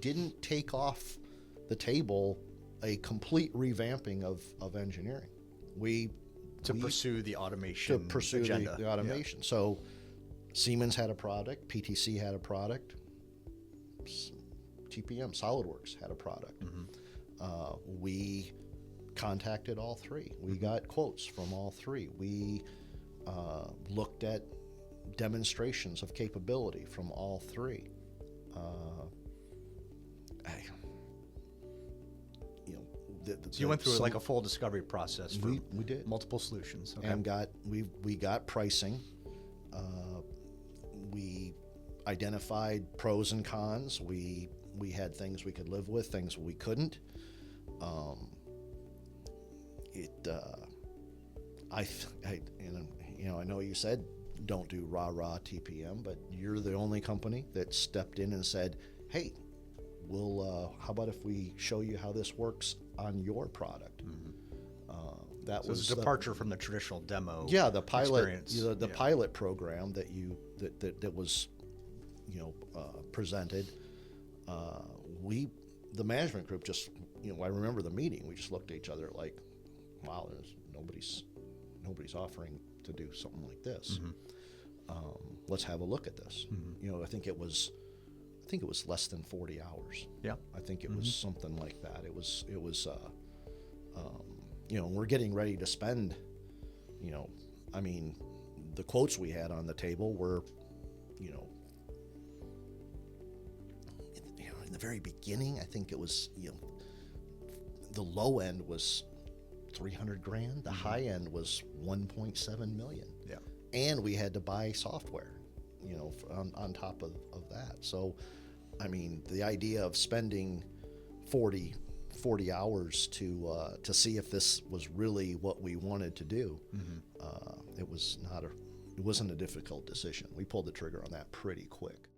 didn't take off the table a complete revamping of engineering. To pursue the automation agenda. The automation. Yeah. So Siemens had a product, PTC had a product, TPM, SolidWorks had a product. We contacted all three. We got quotes from all three. We looked at demonstrations of capability from all three. So you went through like a full discovery process for we did multiple solutions. Okay. And we got pricing. We identified pros and cons. We had things we could live with, things we couldn't. I know you said don't do raw TPM, but you're the only company that stepped in and said, hey, how about if we show you how this works on your product? That was a departure from the traditional demo. Yeah, the pilot, experience. the pilot program that was, presented. The management group just, I remember the meeting. We just looked at each other like, wow, nobody's offering to do something like this. Let's have a look at this. I think it was less than 40 hours. Yeah, I think it was something like that. It was. We're getting ready to spend. The quotes we had on the table were, in the very beginning, I think it was, the low end was $300,000. The high end was $1.7 million. Yeah. And we had to buy software, on top of that. So, the idea of spending 40 hours to see if this was really what we wanted to do, it wasn't a difficult decision. We pulled the trigger on that pretty quick.